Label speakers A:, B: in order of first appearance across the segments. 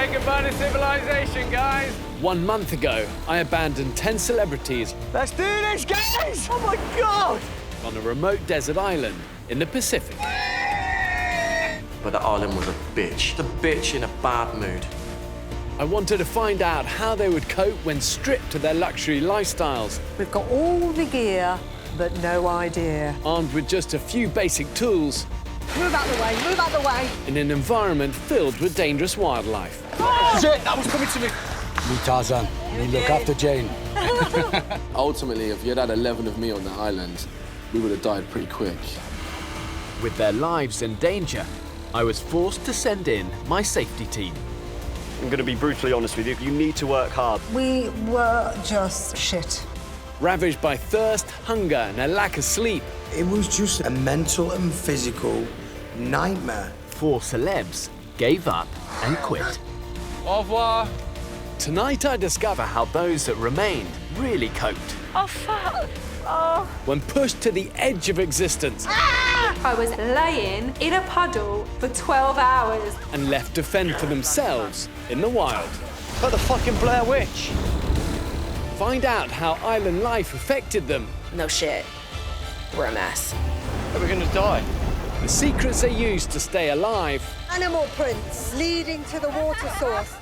A: Say goodbye to civilization, guys.
B: 1 month ago, I abandoned 10 celebrities.
A: Let's do this, guys! Oh my God!
B: On a remote desert island in the Pacific.
C: But the island was a bitch. A bitch in a bad mood.
B: I wanted to find out how they would cope when stripped of their luxury lifestyles.
D: We've got all the gear, but no idea.
B: Armed with just a few basic tools.
D: Move out the way, move out the way.
B: In an environment filled with dangerous wildlife.
A: That's it, that was coming to me.
E: Me Tarzan, me look after Jane.
F: Ultimately, if you had 11 of me on the island, we would have died pretty quick.
B: With their lives in danger, I was forced to send in my safety team.
G: I'm going to be brutally honest with you. You need to work hard.
D: We were just shit.
B: Ravaged by thirst, hunger, and a lack of sleep.
E: It was just a mental and physical nightmare.
B: 4 celebs gave up and quit.
A: Au revoir.
B: Tonight I discover how those that remained really coped.
H: Oh, fuck. Oh.
B: When pushed to the edge of existence.
H: I was laying in a puddle for 12 hours.
B: And left to fend for themselves in the wild.
A: Like the fucking Blair Witch.
B: Find out how island life affected them.
I: No shit. We're a mess.
A: We're gonna die.
B: The secrets they used to stay alive.
D: Animal prints leading to the water source.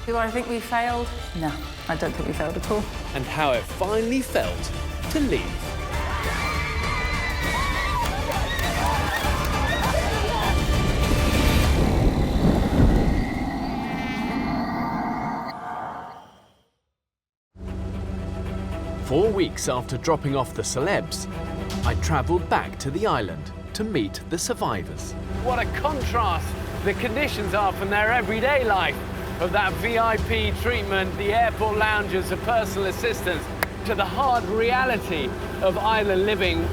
J: Do I think we failed? No, I don't think we failed at all.
B: And how it finally felt to leave. Four weeks after dropping off the celebs, I travelled back to the island to meet the survivors. What a contrast the conditions are from their everyday life, of that VIP treatment, the airport lounges, the personal assistants, to the hard reality of island living.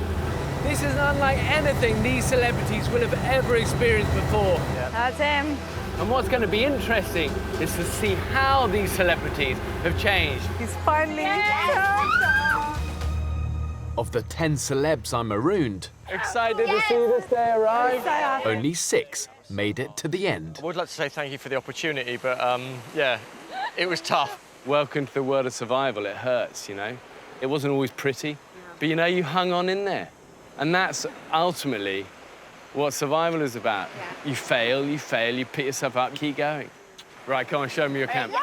B: This is unlike anything these celebrities will have ever experienced before.
H: That's him.
B: And what's going to be interesting is to see how these celebrities have changed.
D: He's finally
B: Of the 10 celebs I marooned, excited to see this day arrive, only 6 made it to the end.
C: I would like to say thank you for the opportunity, but yeah, it was tough.
B: Welcome to the world of survival. It hurts, you know. It wasn't always pretty, but you know, you hung on in there. And that's ultimately what survival is about. You fail, you pick yourself up, keep going. Right, come on, show me your camp.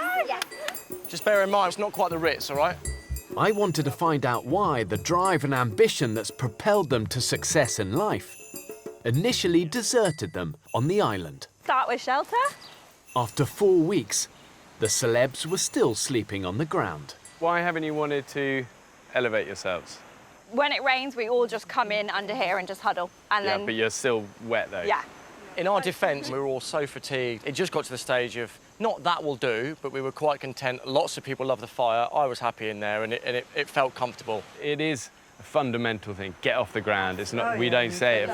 C: Just bear in mind, it's not quite the Ritz, all right?
B: I wanted to find out why the drive and ambition that's propelled them to success in life initially deserted them on the island.
H: Start with shelter.
B: After 4 weeks, the celebs were still sleeping on the ground. Why haven't you wanted to elevate yourselves?
H: When it rains, we all just come in under here and just huddle. And
B: Yeah,
H: then,
B: but you're still wet though.
H: yeah.
C: In our defence, we were all so fatigued. It just got to the stage of, not that will do, but we were quite content. Lots of people love the fire. I was happy in there, and it felt comfortable.
B: It is a fundamental thing. Get off the ground. It's not. We don't say it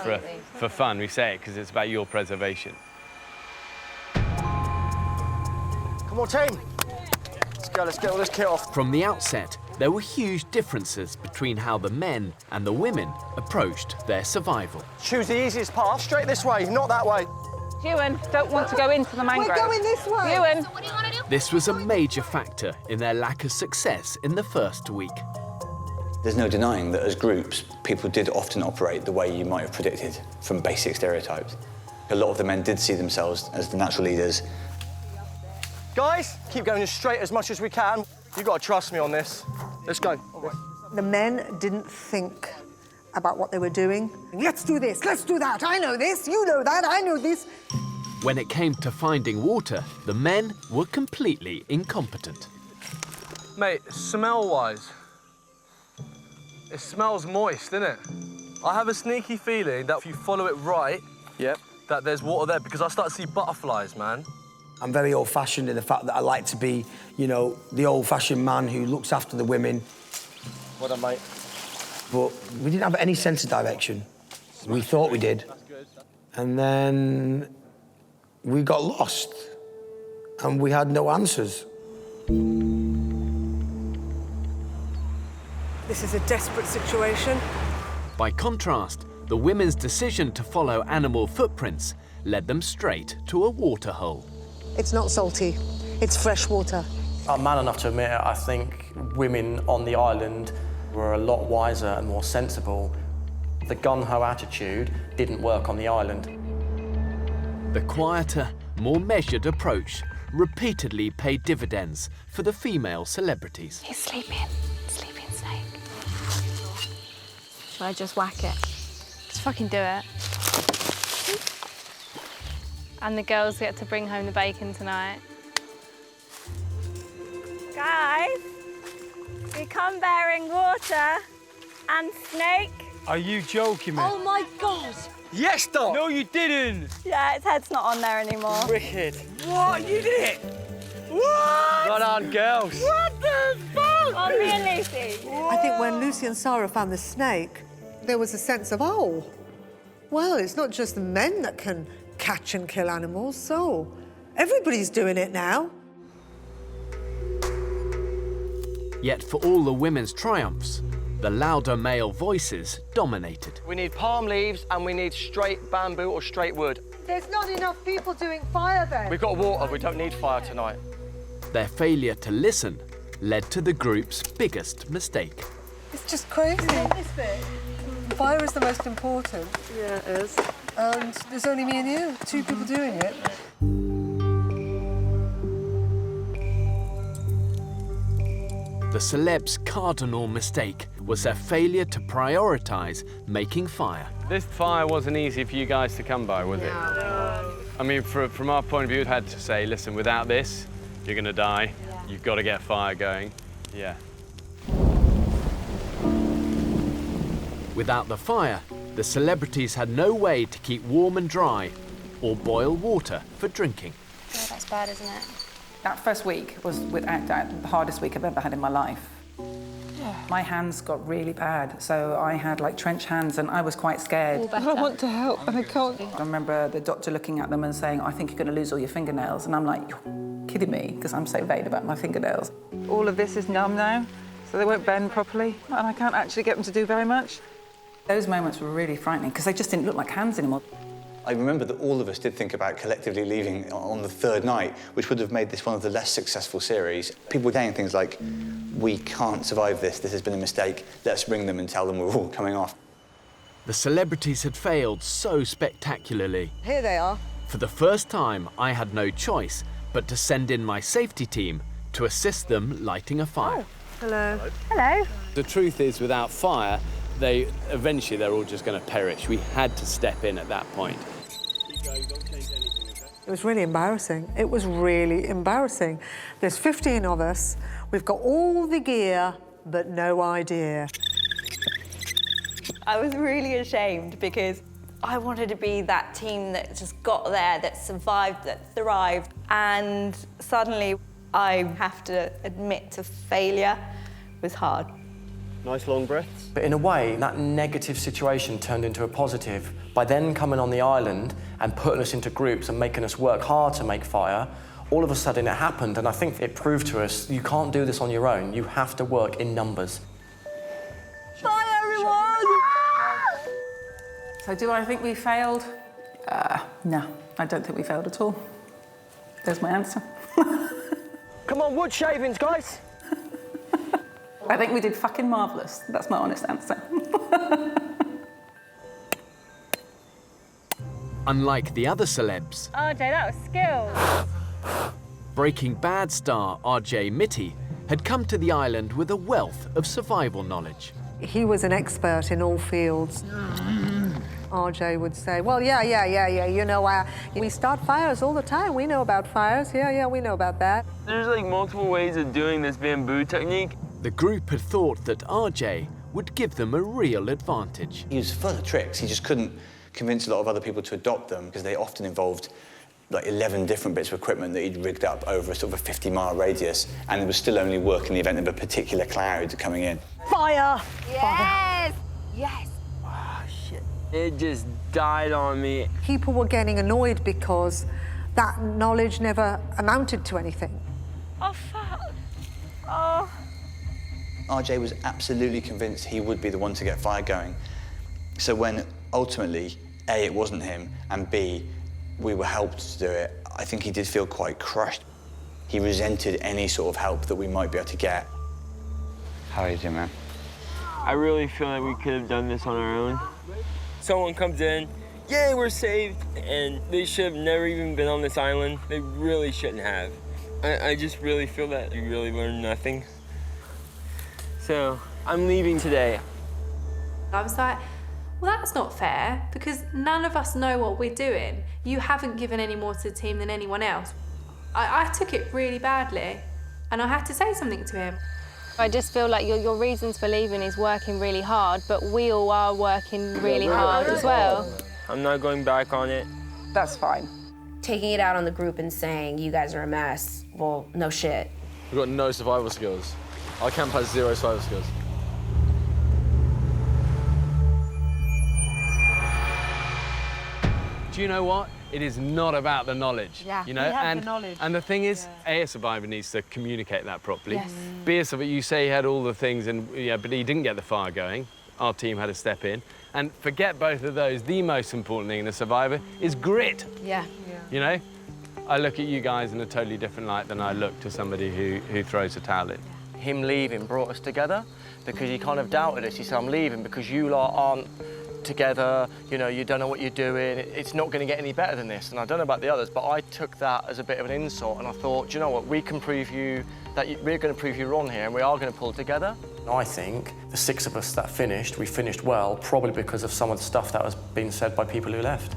B: for fun. We say it because it's about your preservation.
C: Come on, team. Let's get all this kit off.
B: From the outset, there were huge differences between how the men and the women approached their survival.
C: Choose the easiest path, straight this way, not that way.
J: Ewan, don't want to go into the mangrove.
D: We're going this way.
J: Ewan.
H: What do you want to do?
B: This was a major factor in their lack of success in the first week.
K: There's no denying that as groups, people did often operate the way you might have predicted from basic stereotypes. A lot of the men did see themselves as the natural leaders.
C: Guys, keep going as straight as much as we can. You've got to trust me on this. Let's go.
D: The men didn't think about what they were doing. Let's do this, let's do that. I know this, you know that, I know this.
B: When it came to finding water, the men were completely incompetent.
A: Mate, smell-wise, it smells moist, doesn't it? I have a sneaky feeling that if you follow it right, that there's water there, because I start to see butterflies, man.
E: I'm very old-fashioned in the fact that I like to be, you know, the old-fashioned man who looks after the women.
C: Well done, mate.
E: But we didn't have any sense of direction. We thought we did. And then we got lost, and we had no answers.
D: This is a desperate situation.
B: By contrast, the women's decision to follow animal footprints led them straight to a water hole.
D: It's not salty. It's fresh water.
C: I'm man enough to admit it. I think women on the island were a lot wiser and more sensible. The gun-ho attitude didn't work on the island.
B: The quieter, more measured approach repeatedly paid dividends for the female celebrities.
H: He's sleeping. Sleeping snake. Should I just whack it? Just fucking do it. And the girls get to bring home the bacon tonight.
L: Guys, we come bearing water and snake.
M: Are you joking me?
L: Oh my God.
M: Yes, Doc! No, you didn't!
L: Yeah, its head's not on there anymore.
C: Wicked.
M: What? You did it? What?
C: Well done, girls.
L: What the fuck? On me and Lucy.
D: I think when Lucy and Sarah found the snake, there was a sense of, oh, well, it's not just the men that can catch and kill animals, so everybody's doing it now.
B: Yet for all the women's triumphs, the louder male voices dominated.
C: We need palm leaves and we need straight bamboo or straight wood.
D: There's not enough people doing fire then.
C: We've got water, we don't need fire tonight.
B: Their failure to listen led to the group's biggest mistake.
D: It's just crazy. This bit. Fire is the most important.
J: Yeah, it is.
D: And there's only me and you, 2 people doing it.
B: The celebs' cardinal mistake was their failure to prioritise making fire.
N: This fire wasn't easy for you guys to come by, was it? No. I mean, from our point of view, we had to say, listen, without this, you're going to die. Yeah. You've got to get fire going. Yeah.
B: Without the fire, the celebrities had no way to keep warm and dry or boil water for drinking.
H: Oh, that's bad, isn't it?
J: That first week was, without doubt, the hardest week I've ever had in my life. My hands got really bad, so I had like trench hands and I was quite scared.
D: I want to help and I can't.
J: I remember the doctor looking at them and saying, I think you're going to lose all your fingernails. And I'm like, you're kidding me, because I'm so vain about my fingernails.
O: All of this is numb now, so they won't bend properly, and I can't actually get them to do very much.
J: Those moments were really frightening, because they just didn't look like hands anymore.
K: I remember that all of us did think about collectively leaving on the 3rd night, which would have made this one of the less successful series. People were saying things like, we can't survive this has been a mistake, let's ring them and tell them we're all coming off.
B: The celebrities had failed so spectacularly.
D: Here they are.
B: For the first time, I had no choice but to send in my safety team to assist them lighting a fire.
D: Oh, hello.
L: Hello.
N: The truth is, without fire, eventually they're all just going to perish. We had to step in at that point.
D: It was really embarrassing. It was really embarrassing. There's 15 of us. We've got all the gear, but no idea.
L: I was really ashamed because I wanted to be that team that just got there, that survived, that thrived. And suddenly I have to admit to failure was hard.
G: Nice long breaths.
C: But in a way, that negative situation turned into a positive. By then coming on the island and putting us into groups and making us work hard to make fire, all of a sudden it happened, and I think it proved to us you can't do this on your own. You have to work in numbers.
L: Bye, everyone!
J: So do I think we failed? No, I don't think we failed at all. There's my answer.
C: Come on, wood shavings, guys!
J: I think we did fucking marvellous. That's my honest answer.
B: Unlike the other celebs,
L: RJ, that was skill.
B: Breaking Bad star RJ Mitty had come to the island with a wealth of survival knowledge.
D: He was an expert in all fields. RJ would say, well, yeah, you know, we start fires all the time. We know about fires. Yeah, we know about that.
M: There's like multiple ways of doing this bamboo technique.
B: The group had thought that RJ would give them a real advantage.
K: He was full of tricks. He just couldn't convince a lot of other people to adopt them because they often involved like 11 different bits of equipment that he'd rigged up over a sort of a 50-mile radius, and it would still only work in the event of a particular cloud coming in.
L: Fire!
H: Yes!
L: Fire. Yes!
M: Oh, shit. It just died on me.
D: People were getting annoyed because that knowledge never amounted to anything.
L: Oh, fuck. Oh.
K: RJ was absolutely convinced he would be the one to get fire going. So when ultimately, A, it wasn't him, and B, we were helped to do it, I think he did feel quite crushed. He resented any sort of help that we might be able to get. How are you doing, man?
M: I really feel like we could have done this on our own. Someone comes in, yay, we're saved, and they should have never even been on this island. They really shouldn't have. I just really feel that you really learned nothing. So I'm leaving today.
H: I was like, well, that's not fair, because none of us know what we're doing. You haven't given any more to the team than anyone else. I took it really badly, and I had to say something to him.
P: I just feel like your reasons for leaving is working really hard, but we all are working really hard as well.
M: I'm not going back on it.
J: That's fine.
I: Taking it out on the group and saying, you guys are a mess, well, no shit.
A: We've got no survival skills. Our camp has 0 survival skills.
B: Do you know what? It is not about the knowledge.
H: Yeah,
B: you know,
H: we have
B: and
H: the knowledge.
B: And the thing is, A, a survivor needs to communicate that properly.
H: Yes.
B: B, a survivor, you say he had all the things, and yeah, but he didn't get the fire going. Our team had to step in, and forget both of those. The most important thing in a survivor is grit.
H: Yeah.
B: You know, I look at you guys in a totally different light than I look to somebody who throws a towel in.
C: Him leaving brought us together because he kind of doubted us. He said, I'm leaving because you lot aren't together, you know, you don't know what you're doing, it's not going to get any better than this. And I don't know about the others, but I took that as a bit of an insult, and I thought, do you know what, we can prove you that we're going to prove you wrong here, and we are going to pull together. I think the 6 of us that finished, we finished well, probably because of some of the stuff that was being said by people who left.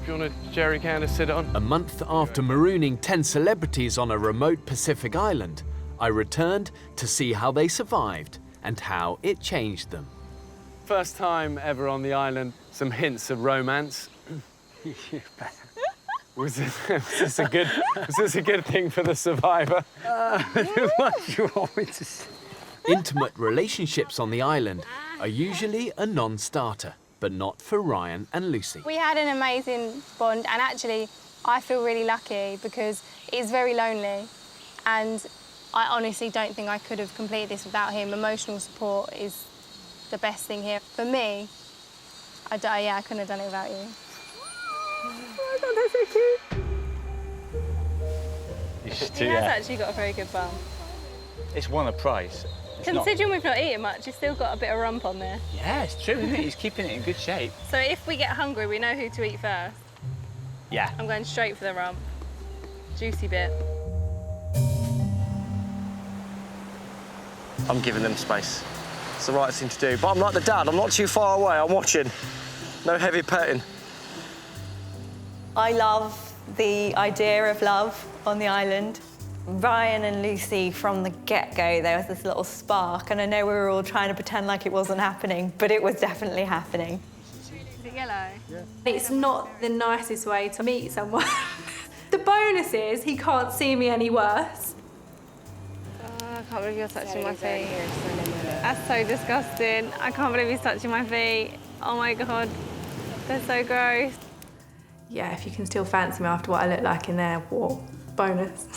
B: If you want a jerry can to sit on. A month after marooning 10 celebrities on a remote Pacific island, I returned to see how they survived and how it changed them.
N: First time ever on the island, some hints of romance. Was this a good thing for the survivor?
E: What do you want me to say?
B: Intimate relationships on the island are usually a non-starter, but not for Ryan and Lucy.
P: We had an amazing bond, and actually, I feel really lucky because it's very lonely, and I honestly don't think I could have completed this without him. Emotional support is the best thing here. For me, I couldn't have done it without you.
H: Oh my God, that's so cute.
P: He has actually got a very good bum.
K: It's won a prize.
P: Considering we've not eaten much, he's still got a bit of rump on there.
K: Yeah, it's true, isn't it? He's keeping it in good shape.
P: So if we get hungry, we know who to eat first.
K: Yeah.
P: I'm going straight for the rump. Juicy bit.
C: I'm giving them space. It's the right thing to do. But I'm like the dad, I'm not too far away, I'm watching. No heavy petting.
L: I love the idea of love on the island. Ryan and Lucy, from the get-go, there was this little spark, and I know we were all trying to pretend like it wasn't happening, but it was definitely happening.
P: Is it yellow?
H: Yeah. It's not the nicest way to meet someone. The bonus is he can't see me any worse.
P: I can't believe you're touching my feet. That's so disgusting. I can't believe he's touching my feet. Oh my God, they're so gross.
H: Yeah, if you can still fancy me after what I look like in there, what? Bonus.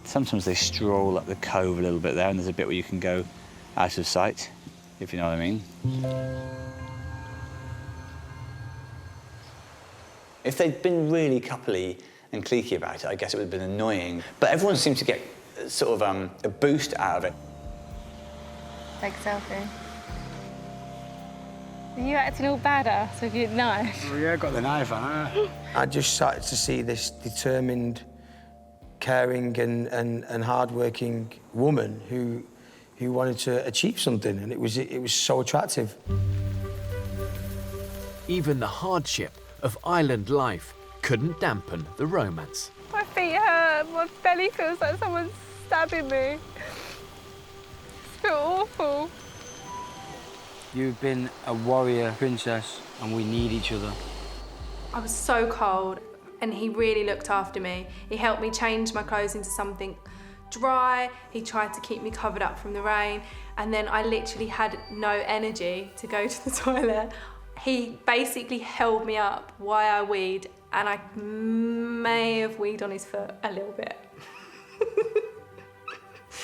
K: Sometimes they stroll up the cove a little bit there, and there's a bit where you can go out of sight, if you know what I mean. If they'd been really coupley and cliquey about it, I guess it would have been annoying. But everyone seemed to get sort of a boost out of it.
P: Take a selfie. Are you acting all badass with your knife?
E: Oh, yeah, I got the knife on. I just started to see this determined, caring and hard-working woman who wanted to achieve something, and it was so attractive.
B: Even the hardship of island life couldn't dampen the romance.
P: My feet hurt. My belly feels like someone's stabbing me. I feel awful.
Q: You've been a warrior princess, and we need each other.
H: I was so cold, and he really looked after me. He helped me change my clothes into something dry. He tried to keep me covered up from the rain, and then I literally had no energy to go to the toilet. He basically held me up while I weed, and I may have weed on his foot a little bit.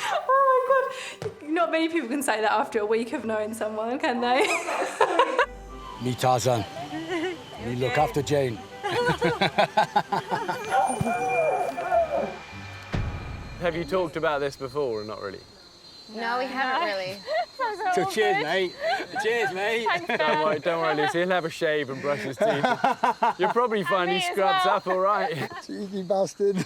H: Oh my God, Not many people can say that after a week of knowing someone, can they?
Q: Me Tarzan. Me look after Jane.
N: Have you talked about this before or not really?
I: No, we haven't really.
Q: So cheers, mate. Cheers, mate.
N: Don't worry, Lucy. He'll have a shave and brush his teeth. You'll probably find he scrubs up all right.
Q: Cheeky bastard.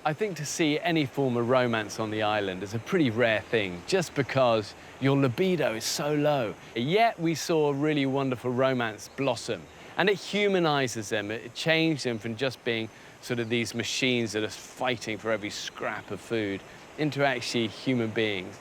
N: I think to see any form of romance on the island is a pretty rare thing, just because your libido is so low. Yet we saw a really wonderful romance blossom, and it humanises them. It changed them from just being sort of these machines that are fighting for every scrap of food into actually human beings.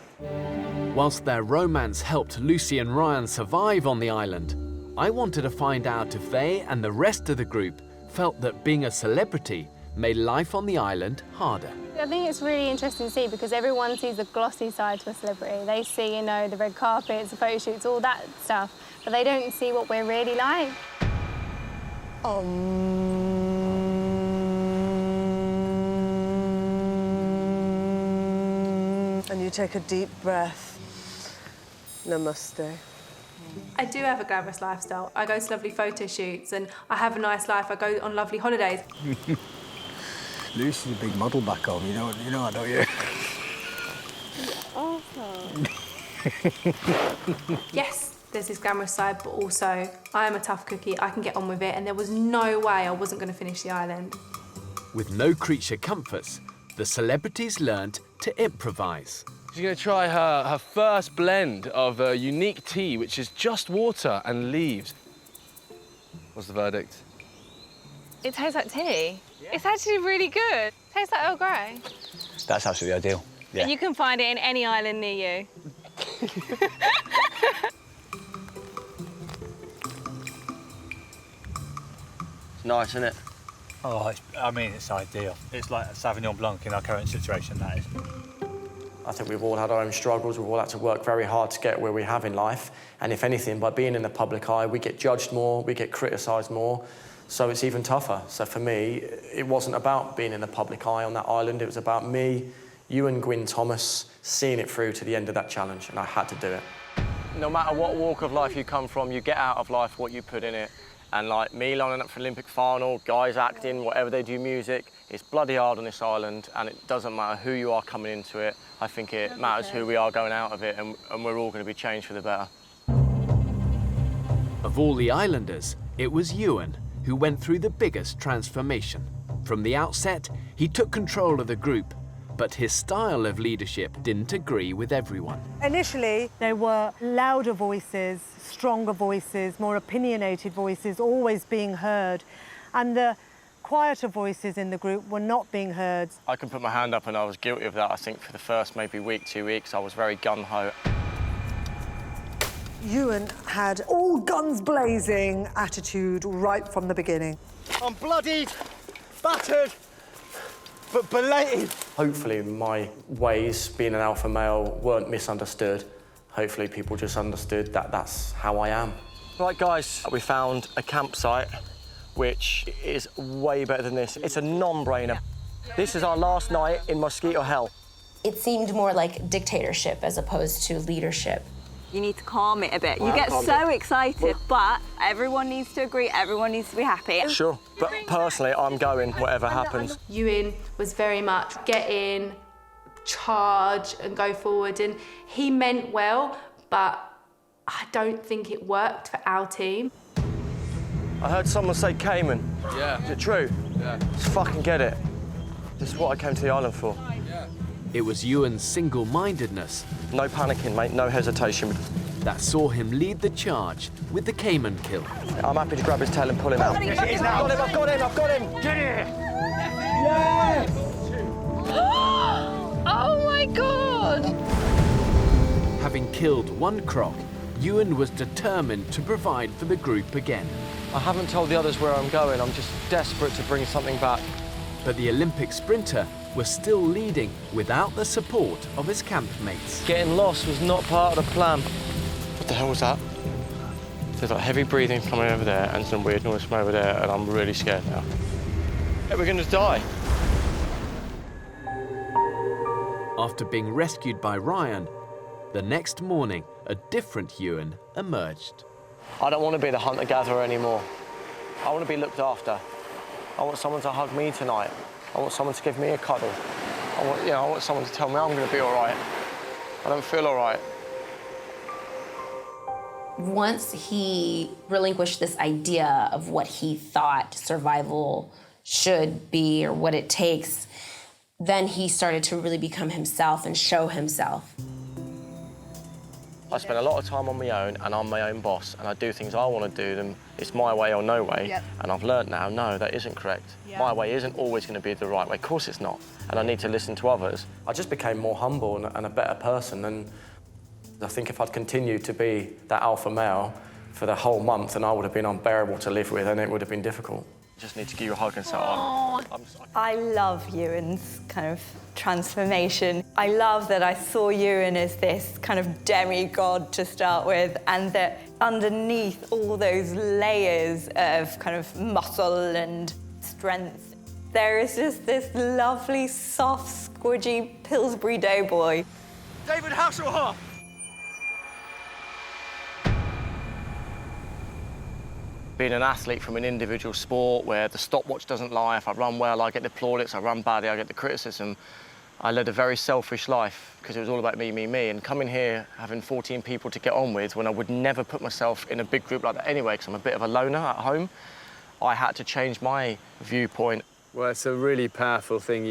B: Whilst their romance helped Lucy and Ryan survive on the island, I wanted to find out if they and the rest of the group felt that being a celebrity made life on the island harder.
P: I think it's really interesting to see because everyone sees the glossy side to a celebrity. They see, you know, the red carpets, the photo shoots, all that stuff, but they don't see what we're really like.
D: And you take a deep breath. Namaste.
H: I do have a glamorous lifestyle. I go to lovely photo shoots and I have a nice life. I go on lovely holidays.
Q: Lucy's a big model back home, you know that, don't you?
H: Awesome. Yes, there's this glamorous side, but also I am a tough cookie. I can get on with it, and there was no way I wasn't going to finish the island.
B: With no creature comforts, the celebrities learned to improvise.
A: She's going to try her first blend of a unique tea, which is just water and leaves. What's the verdict?
P: It tastes like tea. Yeah. It's actually really good. It tastes like Earl Grey.
K: That's absolutely ideal. Yeah.
P: And you can find it in any island near you.
R: It's nice, isn't it?
S: Oh, I mean, it's ideal. It's like a Sauvignon Blanc in our current situation, that is.
C: I think we've all had our own struggles. We've all had to work very hard to get where we have in life. And if anything, by being in the public eye, we get judged more, we get criticised more. So it's even tougher. So for me, it wasn't about being in the public eye on that island. It was about me, you and Gwyn Thomas seeing it through to the end of that challenge, and I had to do it.
R: No matter what walk of life you come from, you get out of life what you put in it. And like me lining up for Olympic final, guys acting, whatever they do, music, it's bloody hard on this island, and it doesn't matter who you are coming into it. I think it matters who we are going out of it, and we're all going to be changed for the better.
B: Of all the islanders, it was Ewan who went through the biggest transformation. From the outset, he took control of the group, but his style of leadership didn't agree with everyone.
D: Initially, there were louder voices, stronger voices, more opinionated voices, always being heard. And the quieter voices in the group were not being heard.
R: I can put my hand up, and I was guilty of that. I think for the first maybe week, 2 weeks, I was very gun-ho.
D: Ewan had all guns blazing attitude right from the beginning.
Q: I'm bloodied, battered, but belated.
C: Hopefully my ways, being an alpha male, weren't misunderstood. Hopefully people just understood that that's how I am.
R: Right, guys, we found a campsite which is way better than this. It's a non-brainer. This is our last night in mosquito hell.
I: It seemed more like dictatorship as opposed to leadership.
L: You need to calm it a bit. You get so excited, but everyone needs to agree, everyone needs to be happy.
R: Sure, but personally, I'm going whatever happens.
H: Ewan was very much get in, charge and go forward, and he meant well, but I don't think it worked for our team.
R: I heard someone say Cayman.
N: Yeah.
R: Is it true?
N: Yeah.
R: Let's fucking get it. This is what I came to the island for.
B: It was Ewan's single-mindedness.
R: No panicking, mate, no hesitation.
B: That saw him lead the charge with the Cayman kill.
R: I'm happy to grab his tail and pull him out.
Q: Yes, it is now.
R: I've got him, I've got him!
Q: Get here!
R: Yes!
P: Oh my God!
B: Having killed one croc, Ewan was determined to provide for the group again.
R: I haven't told the others where I'm going. I'm just desperate to bring something back.
B: But the Olympic sprinter was still leading without the support of his campmates.
R: Getting lost was not part of the plan. What the hell was that? There's like heavy breathing coming over there and some weird noise from over there, and I'm really scared now. Hey, we're gonna die.
B: After being rescued by Ryan, the next morning, a different Ewan emerged.
R: I don't want to be the hunter-gatherer anymore. I want to be looked after. I want someone to hug me tonight. I want someone to give me a cuddle. I want someone to tell me I'm going to be all right. I don't feel all right.
I: Once he relinquished this idea of what he thought survival should be or what it takes, then he started to really become himself and show himself.
R: I spend a lot of time on my own, and I'm my own boss, and I do things I want to do them. It's my way or no way. Yep. And I've learnt now, no, that isn't correct. Yep. My way isn't always going to be the right way. Of course it's not. And I need to listen to others.
C: I just became more humble and a better person, and I think if I'd continued to be that alpha male for the whole month, then I would have been unbearable to live with, and it would have been difficult.
R: Just need to give you a hug and say,
L: I love Ewan's kind of transformation. I love that I saw Ewan as this kind of demigod to start with, and that underneath all those layers of kind of muscle and strength, there is just this lovely, soft, squidgy Pillsbury Doughboy.
R: David Hasselhoff! Being an athlete from an individual sport where the stopwatch doesn't lie, if I run well, I get the plaudits, I run badly, I get the criticism. I led a very selfish life because it was all about me, me, me. And coming here, having 14 people to get on with when I would never put myself in a big group like that anyway, because I'm a bit of a loner at home, I had to change my viewpoint.
N: Well, it's a really powerful thing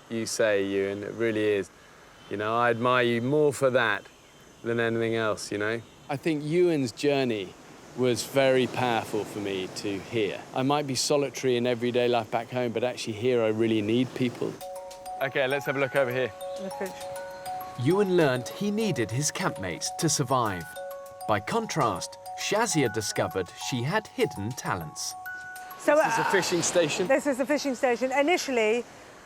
N: you say, Ewan, it really is. You know, I admire you more for that than anything else, you know? I think Ewan's journey was very powerful for me to hear. I might be solitary in everyday life back home, but actually here I really need people. OK, let's have a look over here.
D: The fish.
B: Ewan learnt he needed his campmates to survive. By contrast, Shazia discovered she had hidden talents.
D: So,
N: this is a fishing station?
D: This is the fishing station. Initially,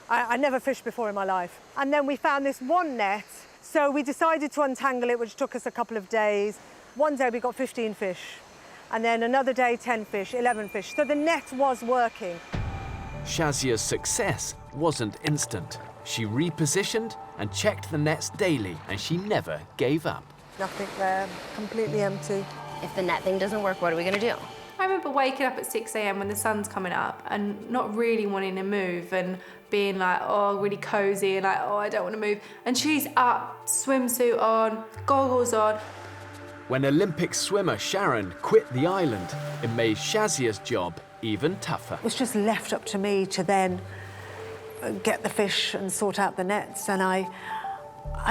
D: I never fished before in my life. And then we found this one net, so we decided to untangle it, which took us a couple of days. One day we got 15 fish. And then another day, 10 fish, 11 fish. So the net was working.
B: Shazia's success wasn't instant. She repositioned and checked the nets daily, and she never gave up.
D: Nothing there, completely empty.
I: If the net thing doesn't work, what are we going to do?
H: I remember waking up at 6 a.m. when the sun's coming up and not really wanting to move and being like, oh, really cozy and like, oh, I don't want to move. And she's up, swimsuit on, goggles on.
B: When Olympic swimmer Sharon quit the island, it made Shazia's job even tougher.
D: It was just left up to me to then get the fish and sort out the nets. And I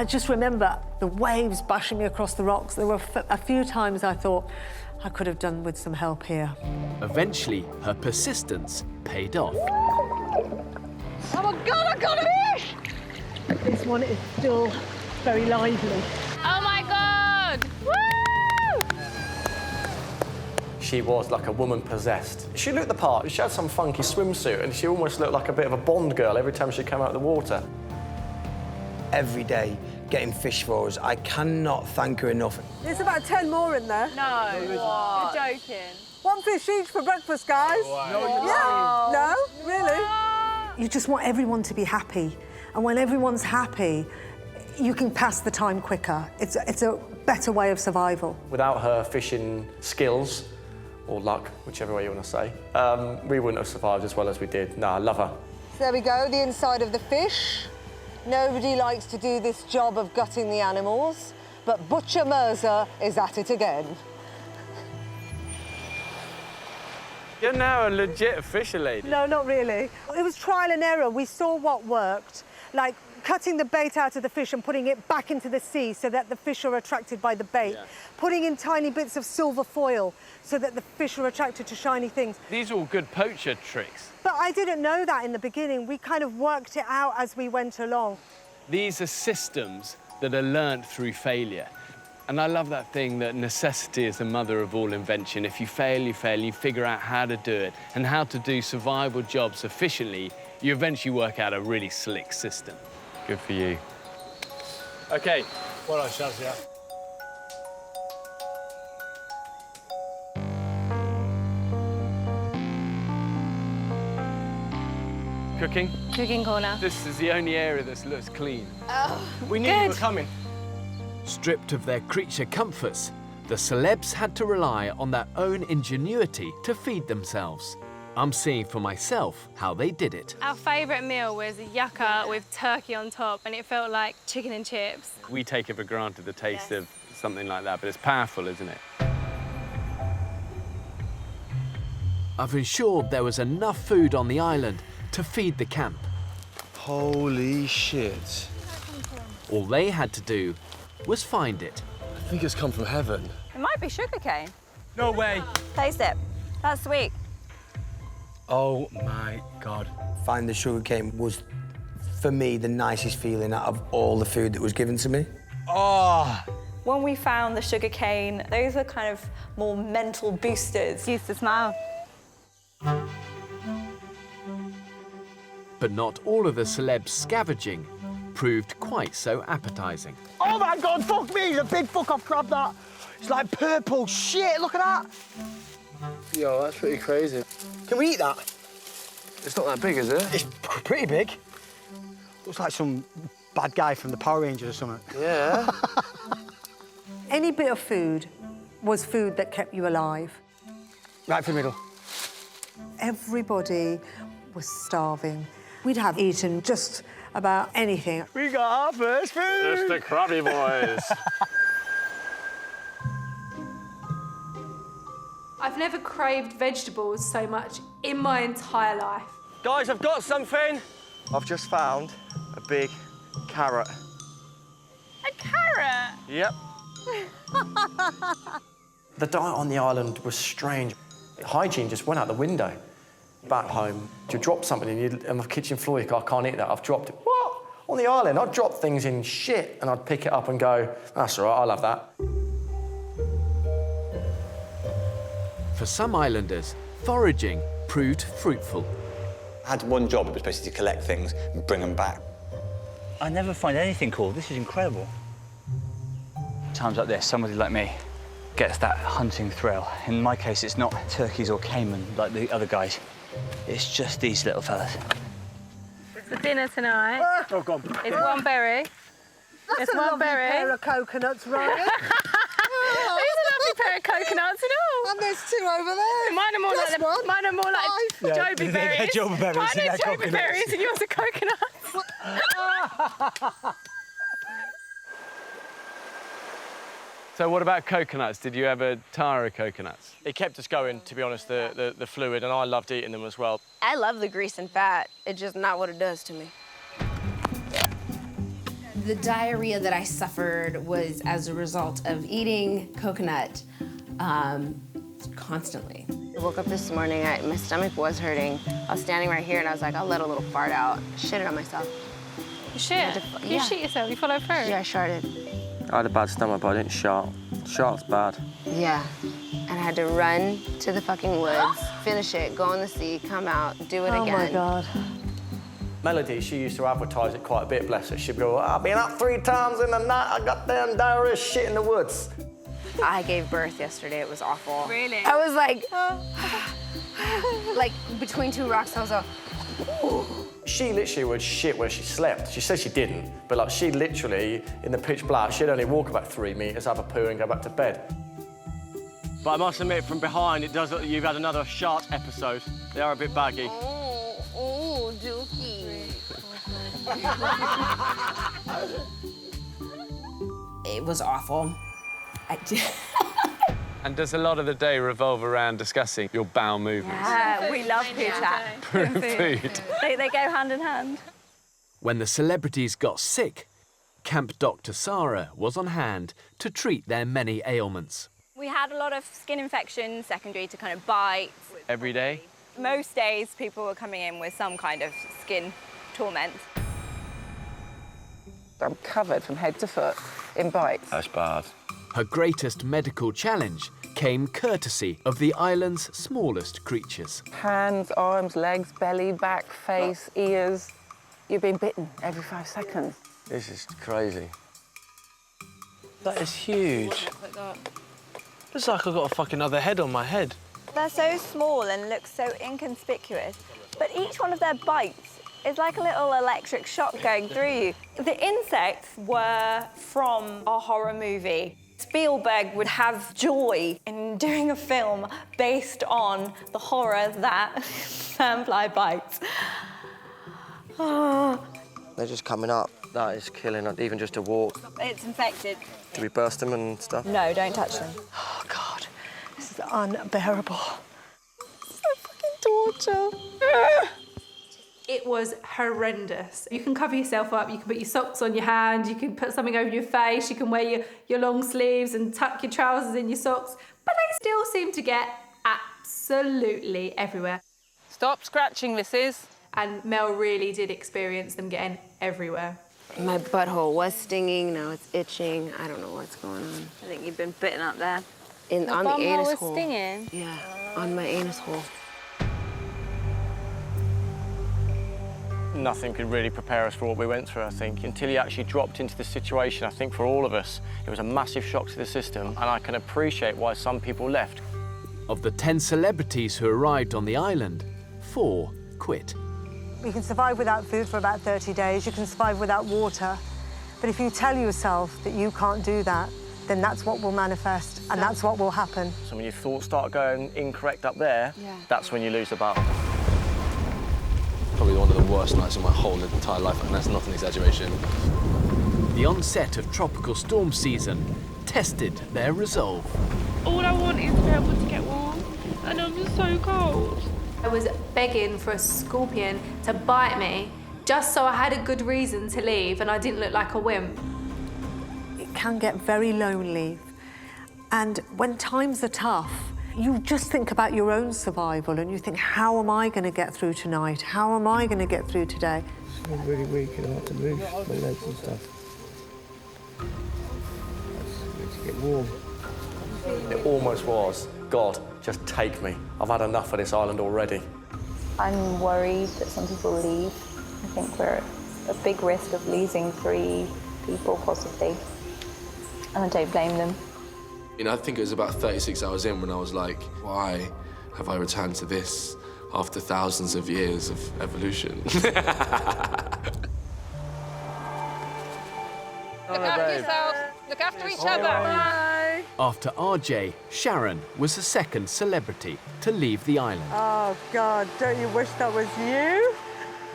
D: just remember the waves bashing me across the rocks. There were a few times I thought I could have done with some help here.
B: Eventually, her persistence paid off.
D: Oh my God, I got a fish! This one is still very lively.
P: Oh my God! Woo!
C: She was like a woman possessed. She looked the part. She had some funky swimsuit, and she almost looked like a bit of a Bond girl every time she came out of the water.
E: Every day, getting fish for us. I cannot thank her enough.
D: There's about 10 more in there.
P: No, you're joking.
D: One fish each for breakfast, guys.
P: No,
D: yeah. No, really? You just want everyone to be happy. And when everyone's happy, you can pass the time quicker. It's a better way of survival.
C: Without her fishing skills, or luck, whichever way you want to say, we wouldn't have survived as well as we did. No, I love her.
D: So there we go, the inside of the fish. Nobody likes to do this job of gutting the animals, but Butcher Mirza is at it again.
N: You're now a legit fisher lady.
D: No, not really. It was trial and error. We saw what worked, like cutting the bait out of the fish and putting it back into the sea so that the fish are attracted by the bait. Yeah. Putting in tiny bits of silver foil so that the fish are attracted to shiny things.
N: These are all good poacher tricks.
D: But I didn't know that in the beginning. We kind of worked it out as we went along.
N: These are systems that are learnt through failure. And I love that thing that necessity is the mother of all invention. If you fail, you fail, you figure out how to do it and how to do survival jobs efficiently, you eventually work out a really slick system. Good for you. OK.
S: Well done, Shazia.
N: Cooking?
P: Cooking corner.
N: This is the only area that looks clean.
P: Oh,
R: we knew you were coming.
B: Stripped of their creature comforts, the celebs had to rely on their own ingenuity to feed themselves. I'm seeing for myself how they did it.
P: Our favourite meal was a yucca with turkey on top, and it felt like chicken and chips.
N: We take it for granted, the taste of something like that, but it's powerful, isn't it?
B: I've ensured there was enough food on the island to feed the camp.
A: Holy shit.
B: All they had to do was find it.
A: I think it's come from heaven.
L: It might be sugarcane.
A: No way.
L: Taste it. That's sweet.
E: Oh my God. Finding the sugarcane was, for me, the nicest feeling out of all the food that was given to me.
A: Oh!
L: When we found the sugarcane, those are kind of more mental boosters. Used to smile.
B: But not all of the celebs scavenging proved quite so appetizing.
T: Oh my God, fuck me, it's a big fuck off crab, that. It's like purple shit, look at that.
A: Yo, that's pretty crazy.
T: Can we eat that?
A: It's not that big, is it?
T: It's pretty big. Looks like some bad guy from the Power Rangers or something.
A: Yeah.
D: Any bit of food was food that kept you alive.
T: Right for the middle.
D: Everybody was starving. We'd have eaten just about anything.
T: We got our first food!
N: It's the Krabby Boys.
H: I've never craved vegetables so much in my entire life.
R: Guys, I've got something. I've just found a big carrot.
P: A carrot?
R: Yep.
C: The diet on the island was strange. Hygiene just went out the window. Back home, you drop something on the kitchen floor, you go, I can't eat that, I've dropped it. What? On the island, I'd drop things in shit and I'd pick it up and go, that's all right, I'll have that.
B: For some islanders, foraging proved fruitful.
K: I had one job, it was basically to collect things and bring them back.
S: I never find anything cool. This is incredible. Times like this, somebody like me gets that hunting thrill. In my case, it's not turkeys or caiman like the other guys. It's just these little fellas.
P: For dinner tonight,
T: Oh, God.
P: it's one berry.
D: That's
P: It's
D: a
P: one
D: lovely
P: berry.
D: pair of coconuts, Ryan.
P: There's a lovely pair of coconuts and all.
D: And there's two over there.
P: Mine are more
D: Just
P: like
D: one.
P: Mine are more like
T: Yeah,
P: Joby
T: they're
P: berries.
T: Joby berries,
P: Mine
T: they're
P: are Joby
T: coconuts.
P: berries and yours are coconuts.
N: So what about coconuts? Did you ever tire of coconuts?
R: It kept us going, to be honest, the fluid, and I loved eating them as well.
I: I love the grease and fat. It's just not what it does to me. The diarrhea that I suffered was as a result of eating coconut constantly. I woke up this morning, my stomach was hurting. I was standing right here and I was like, I'll let a little fart out. Shit it on myself.
P: You shit? You shit yourself? You follow through?
I: Yeah, I sharted.
C: I had a bad stomach, but I didn't shart. Shart's bad.
I: Yeah. And I had to run to the fucking woods, finish it, go in the sea, come out, do it again.
D: Oh, my God.
C: Melody, she used to advertise it quite a bit, bless her. She'd go, I've been up 3 times in the night, I got damn diarrhea shit in the woods.
I: I gave birth yesterday, it was awful.
P: Really?
I: I was like between 2 rocks, I was like, ooh.
C: She literally would shit where she slept. She said she didn't, but like she literally, in the pitch black, she'd only walk about 3 meters, have a poo and go back to bed.
R: But I must admit, from behind, it does look like you've had another shark episode. They are a bit baggy.
I: Oh, Dookie. It was awful.
N: And does a lot of the day revolve around discussing your bowel movements?
L: Yeah, we love poo chat.
N: Food.
L: They go hand in hand.
B: When the celebrities got sick, Camp Dr. Sarah was on hand to treat their many ailments.
L: We had a lot of skin infections, secondary to kind of bites.
N: Every day?
L: Most days, people were coming in with some kind of skin torment.
O: I'm covered from head to foot in bites.
A: That's bad.
B: Her greatest medical challenge came courtesy of the island's smallest creatures.
O: Hands, arms, legs, belly, back, face, ears. You've been bitten every 5 seconds.
A: This is crazy. That is huge. Looks like I've got a fucking other head on my head.
L: They're so small and look so inconspicuous, but each one of their bites It's like a little electric shock going through you. The insects were from a horror movie. Spielberg would have joy in doing a film based on the horror that sandfly bites.
C: They're just coming up. That is killing, even just to walk.
L: It's infected.
C: Do we burst them and stuff?
L: No, don't touch them.
D: Oh, God. This is unbearable. So fucking torture.
H: It was horrendous. You can cover yourself up, you can put your socks on your hand, you can put something over your face, you can wear your long sleeves and tuck your trousers in your socks, but they still seem to get absolutely everywhere.
O: Stop scratching, Mrs.
H: And Mel really did experience them getting everywhere.
I: My butthole was stinging, now it's itching. I don't know what's going on.
L: I think you've been bitten up there.
I: On the anus
L: was
I: hole.
L: Stinging?
I: Yeah, on my anus hole.
R: Nothing could really prepare us for what we went through, I think, until he actually dropped into the situation. I think for all of us, it was a massive shock to the system, and I can appreciate why some people left.
B: Of the 10 celebrities who arrived on the island, 4 quit.
D: You can survive without food for about 30 days, you can survive without water, but if you tell yourself that you can't do that, then that's what will manifest, and that's what will happen.
R: So when your thoughts start going incorrect up there, that's when you lose the battle.
F: Probably one of the worst nights of my whole entire life, and that's not an exaggeration.
B: The onset of tropical storm season tested their resolve.
U: All I want is to be able to get warm, and I'm just so cold.
H: I was begging for a scorpion to bite me just so I had a good reason to leave and I didn't look like a wimp.
D: It can get very lonely, and when times are tough, you just think about your own survival and you think, how am I going to get through tonight? How am I going to get through today?
E: I'm really weak and I want to move my legs and stuff. I need to get warm.
C: It almost was, God, just take me. I've had enough of this island already.
L: I'm worried that some people leave. I think we're at a big risk of losing 3 people, possibly. And I don't blame them.
F: You know, I think it was about 36 hours in when I was like, why have I returned to this after thousands of years of evolution?
O: Look after yourselves. Look after each other.
D: Bye.
B: After RJ, Sharon was the second celebrity to leave the island.
D: Oh, God, don't you wish that was you?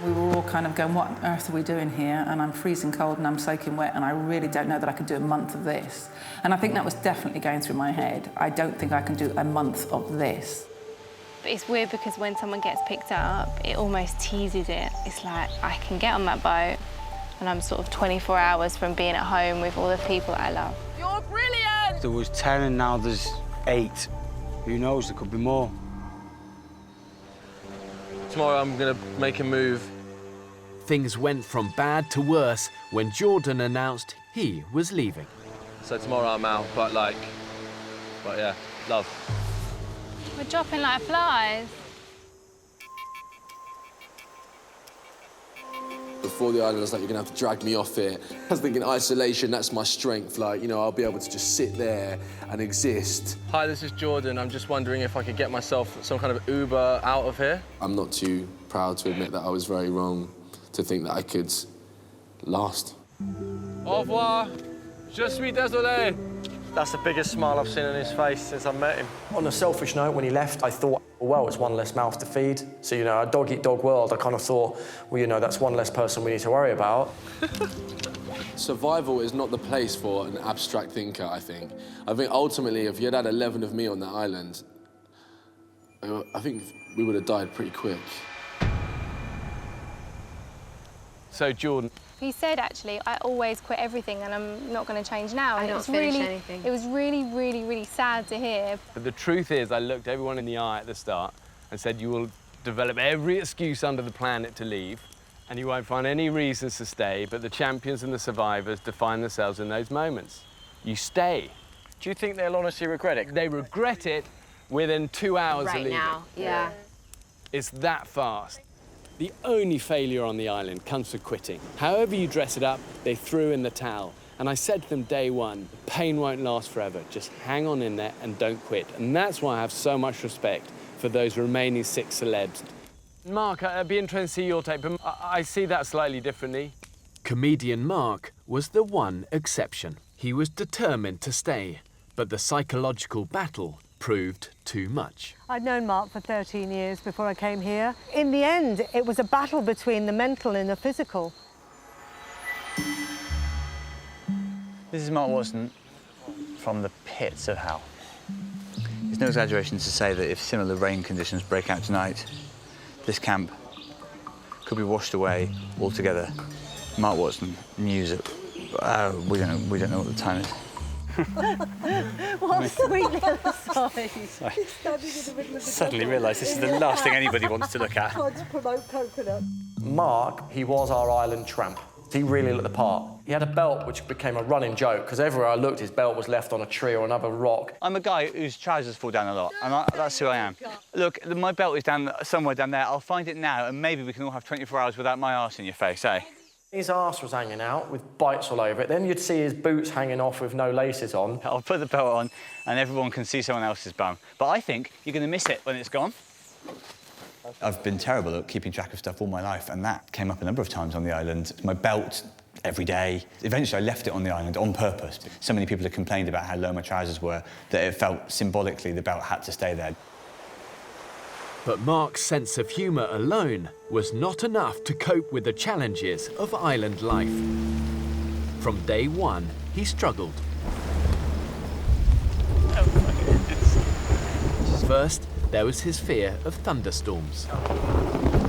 J: We were all kind of going, what on earth are we doing here? And I'm freezing cold and I'm soaking wet and I really don't know that I could do a month of this. And I think that was definitely going through my head. I don't think I can do a month of this.
P: But it's weird because when someone gets picked up, it almost teases it. It's like, I can get on that boat and I'm sort of 24 hours from being at home with all the people that I love.
O: You're brilliant!
Q: There was 10 and now there's 8. Who knows, there could be more.
A: Tomorrow I'm gonna make a move.
B: Things went from bad to worse when Jordan announced he was leaving.
A: So tomorrow I'm out, but yeah, love.
P: We're dropping like flies.
F: Before the island, I was like, you're gonna have to drag me off it. I was thinking isolation, that's my strength. Like, you know, I'll be able to just sit there and exist.
A: Hi, this is Jordan. I'm just wondering if I could get myself some kind of Uber out of here.
F: I'm not too proud to admit that I was very wrong to think that I could last.
A: Au revoir. Je suis désolé.
R: That's the biggest smile I've seen on his face since I met him.
C: On a selfish note, when he left, I thought, well, it's one less mouth to feed. So, you know, a dog-eat-dog world, I kind of thought, well, you know, that's one less person we need to worry about.
F: Survival is not the place for an abstract thinker, I think. I think ultimately, if you had 11 of me on that island, I think we would have died pretty quick.
N: So, Jordan.
P: He said, actually, I always quit everything and I'm not going to change now. And
I: I don't finish anything.
P: It was really, really, really sad to hear.
N: But the truth is, I looked everyone in the eye at the start and said, you will develop every excuse under the planet to leave and you won't find any reasons to stay, but the champions and the survivors define themselves in those moments. You stay.
R: Do you think they'll honestly regret it?
N: They regret it within 2 hours of leaving.
I: Right now, yeah.
N: It's that fast. The only failure on the island comes for quitting. However you dress it up, they threw in the towel. And I said to them day one, pain won't last forever. Just hang on in there and don't quit. And that's why I have so much respect for those remaining 6 celebs. Mark, I'd be interested to see your take, but I see that slightly differently. Comedian Mark was the one exception. He was determined to stay, but the psychological battle proved too much.
D: I'd known Mark for 13 years before I came here. In the end, it was a battle between the mental and the physical.
K: This is Mark Watson from the pits of hell. It's no exaggeration to say that if similar rain conditions break out tonight, this camp could be washed away altogether. Mark Watson knew that we don't know what the time is.
D: What a sweet little aside.
K: Suddenly realised this is the last thing anybody wants to look at.
D: Trying to promote coconut.
C: Mark, he was our island tramp. He really looked the part. He had a belt which became a running joke, because everywhere I looked, his belt was left on a tree or another rock.
K: I'm a guy whose trousers fall down a lot, and that's who I am. Look, my belt is somewhere down there. I'll find it now, and maybe we can all have 24 hours without my arse in your face, eh?
C: His arse was hanging out with bites all over it. Then you'd see his boots hanging off with no laces on.
K: I'll put the belt on, and everyone can see someone else's bum. But I think you're going to miss it when it's gone. I've been terrible at keeping track of stuff all my life, and that came up a number of times on the island. My belt, every day. Eventually, I left it on the island on purpose. So many people had complained about how low my trousers were that it felt symbolically the belt had to stay there.
B: But Mark's sense of humour alone was not enough to cope with the challenges of island life. From day one, he struggled. First, there was his fear of thunderstorms.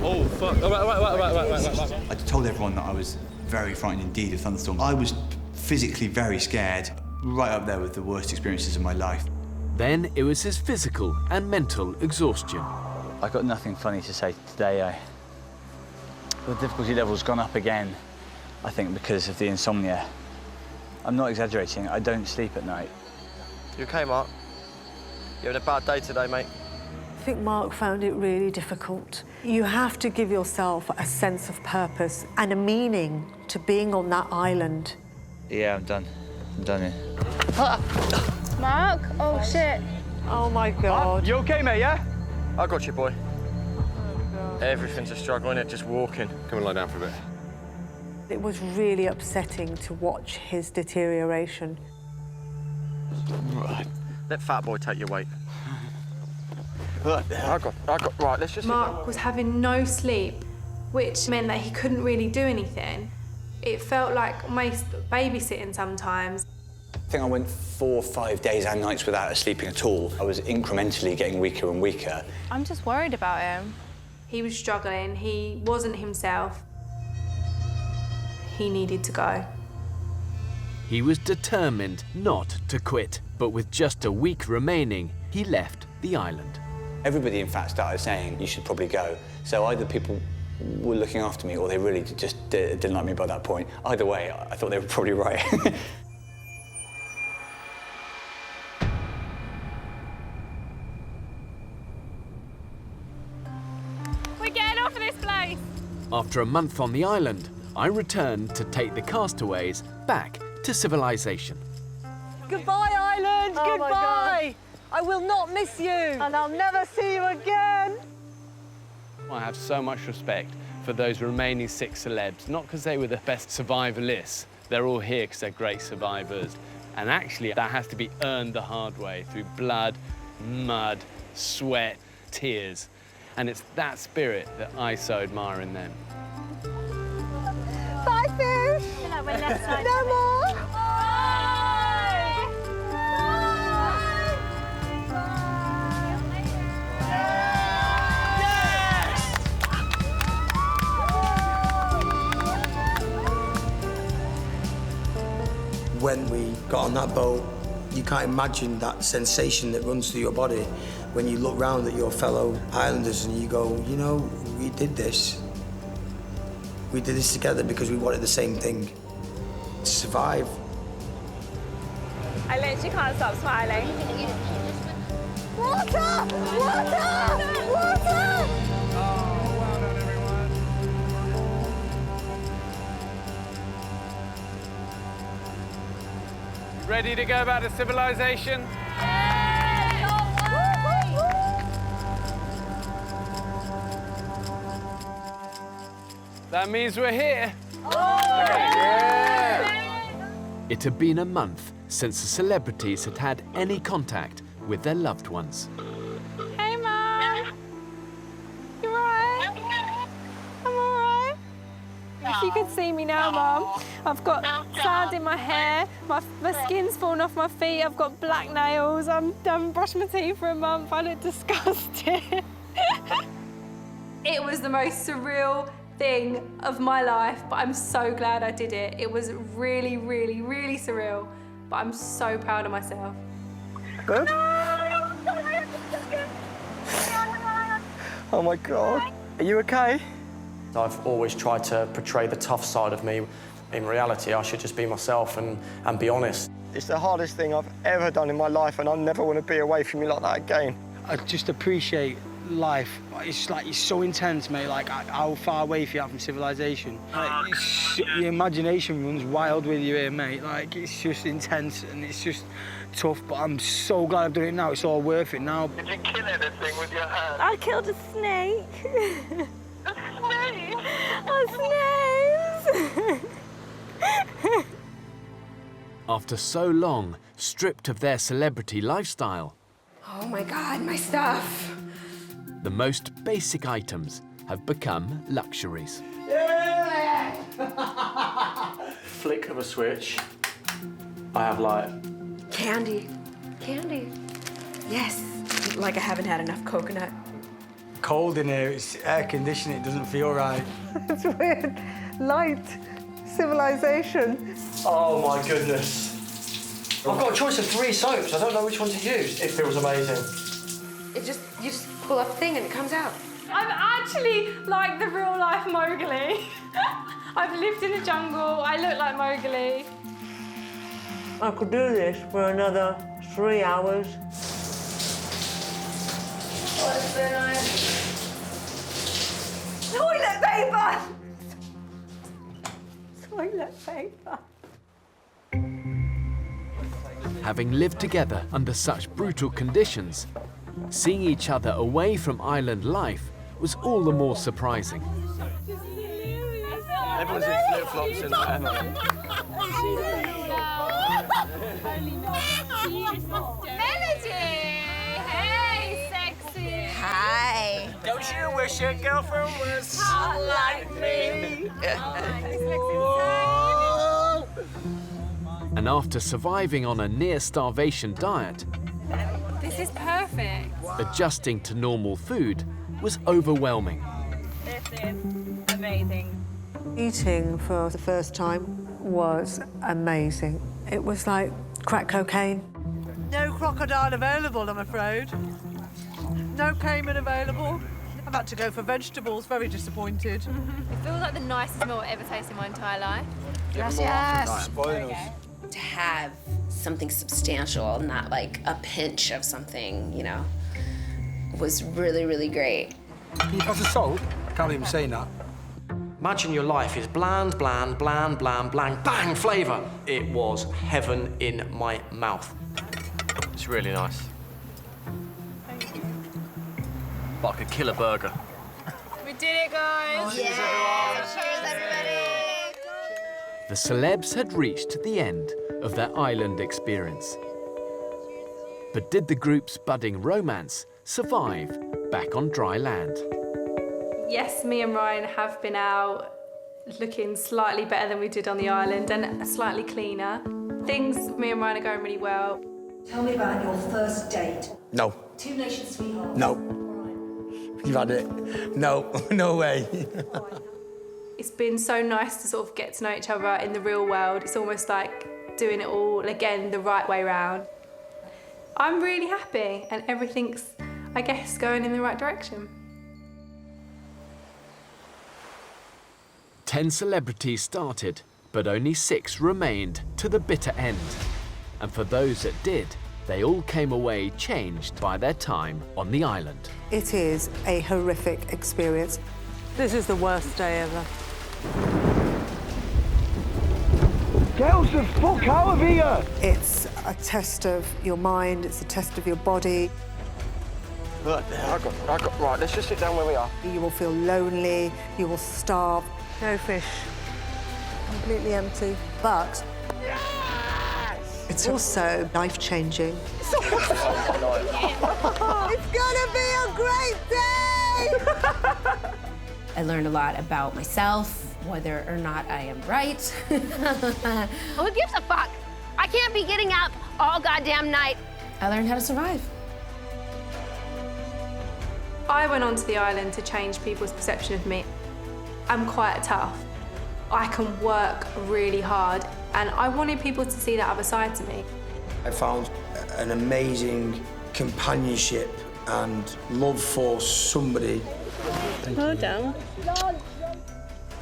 K: Oh, fuck. Right. I told everyone that I was very frightened indeed of thunderstorms. I was physically very scared, right up there with the worst experiences of my life.
B: Then it was his physical and mental exhaustion.
K: I've got nothing funny to say today. The difficulty level's gone up again, I think, because of the insomnia. I'm not exaggerating, I don't sleep at night.
R: You okay, Mark? You having a bad day today, mate?
D: I think Mark found it really difficult. You have to give yourself a sense of purpose and a meaning to being on that island.
K: Yeah, I'm done. I'm done here.
P: Mark? Oh, shit.
D: Oh, my God.
R: You okay, mate, yeah? I got you, boy. Everything's a struggle, innit? Just walking. Come and lie down for a bit.
D: It was really upsetting to watch his deterioration.
R: Right. Let fat boy take your weight. I got, right, let's just...
H: Mark was having no sleep, which meant that he couldn't really do anything. It felt like almost babysitting sometimes.
K: I think I went 4 or 5 days and nights without sleeping at all. I was incrementally getting weaker and weaker.
P: I'm just worried about him.
H: He was struggling, he wasn't himself. He needed to go.
B: He was determined not to quit, but with just a week remaining, he left the island.
K: Everybody, in fact, started saying, you should probably go. So either people were looking after me or they really just didn't like me by that point. Either way, I thought they were probably right.
P: We're getting off of this place!
B: After a month on the island, I returned to take the castaways back to civilization.
D: Goodbye, island! Goodbye! I will not miss you! And I'll never see you again!
N: I have so much respect for those remaining 6 celebs, not because they were the best survivalists. They're all here because they're great survivors. And actually, that has to be earned the hard way through blood, mud, sweat, tears. And it's that spirit that I so admire in them.
D: Bye, fish! No more!
E: When we got on that boat, you can't imagine that sensation that runs through your body when you look round at your fellow islanders and you go, you know, we did this. We did this together because we wanted the same thing, to survive.
L: I literally can't stop smiling.
D: Water! Water! Water!
N: Ready to go back to civilization? That means we're here. It had been a month since the celebrities had had any contact with their loved ones.
P: Hey, Mum. You alright? I'm alright. If you could see me now, Mum, I've got sand in my hair, my skin's fallen off my feet, I've got black nails, I haven't brushed my teeth for a month, I look disgusting.
H: It was the most surreal thing of my life, but I'm so glad I did it. It was really, really, really surreal, but I'm so proud of myself.
T: Good? Oh my God. Are you okay?
C: I've always tried to portray the tough side of me. In reality, I should just be myself and be honest.
T: It's the hardest thing I've ever done in my life, and I never want to be away from you like that again. I just appreciate life. It's like, it's so intense, mate, like how far away you are from civilization. Like, your imagination runs wild with you here, mate. Like, it's just intense and it's just tough, but I'm so glad I've done it now. It's all worth it now.
U: Did you kill anything with your hand?
L: I killed a snake.
U: A snake?
L: Snakes.
B: After so long, stripped of their celebrity lifestyle,
I: Oh my God, my stuff.
B: the most basic items have become luxuries.
C: Flick of a switch, I have like...
I: Candy. Candy. Yes. Like I haven't had enough coconut.
T: Cold in here, it's air conditioning, it doesn't feel right.
D: It's weird. Light. Civilization.
C: Oh my goodness. I've got a choice of 3 soaps. I don't know which one to use. It feels amazing.
I: You just pull up a thing and it comes out.
P: I'm actually like the real life Mowgli. I've lived in the jungle, I look like Mowgli.
D: I could do this for another 3 hours.
L: What's the nice? Toilet paper! Toilet paper.
B: Having lived together under such brutal conditions, seeing each other away from island life was all the more surprising.
T: Everyone's in flip-flops and whatever.
P: Melody! Hey, sexy!
L: Hi.
T: Don't you wish your girlfriend was hot like me?
B: And after surviving on a near-starvation diet,
P: This is perfect.
B: adjusting to normal food was overwhelming.
L: This is amazing.
D: Eating for the first time was amazing. It was like crack cocaine. No crocodile available, I'm afraid. No caiman available. I've had to go for vegetables, very disappointed.
H: It feels like the nicest meal I've ever tasted in my entire life.
I: Yes. To have something substantial, not like a pinch of something, you know, was really, really great.
T: Can you pass a salt? I can't even say that.
C: Imagine your life is bland, bland, bland, bland, bland, bang, flavour. It was heaven in my mouth.
R: It's really nice. But I could kill a burger.
P: We did it, guys!
L: Cheers, everybody!
B: The celebs had reached the end of their island experience. But did the group's budding romance survive back on dry land?
H: Yes, me and Ryan have been out looking slightly better than we did on the island and slightly cleaner. Things, me and Ryan are going really well.
G: Tell me about your first date.
E: No.
G: 2 Nations sweetheart.
E: No. You've had it. No, no way.
H: It's been so nice to sort of get to know each other in the real world. It's almost like doing it all again the right way round. I'm really happy and everything's, I guess, going in the right direction.
B: 10 celebrities started, but only 6 remained to the bitter end. And for those that did, they all came away changed by their time on the island.
D: It is a horrific experience. This is the worst day ever.
T: Get us the fuck out of here!
D: It's a test of your mind, it's a test of your body.
T: Look, right, let's just sit down where we are.
D: You will feel lonely, you will starve. No fish. Completely empty. But it's also life-changing. It's gonna be a great day!
I: I learned a lot about myself, whether or not I am right.
M: Who gives a fuck? I can't be getting up all goddamn night.
I: I learned how to survive.
H: I went onto the island to change people's perception of me. I'm quite tough. I can work really hard, and I wanted people to see that other side to me.
E: I found an amazing companionship and love for somebody.
M: Well done.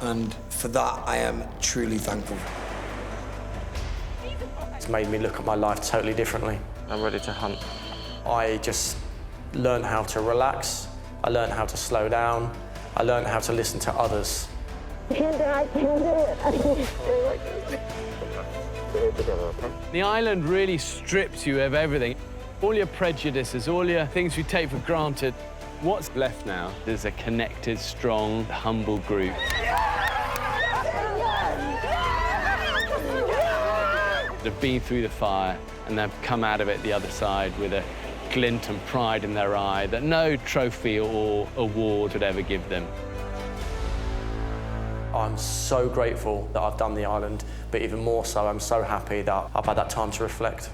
E: And for that, I am truly thankful.
C: It's made me look at my life totally differently.
R: I'm ready to hunt.
C: I just learned how to relax. I learned how to slow down. I learned how to listen to others.
M: I can't do it.
N: The island really strips you of everything. All your prejudices, all your things you take for granted. What's left now is a connected, strong, humble group. They've been through the fire and they've come out of it the other side with a glint and pride in their eye that no trophy or award would ever give them.
C: I'm so grateful that I've done the island, but even more so, I'm so happy that I've had that time to reflect.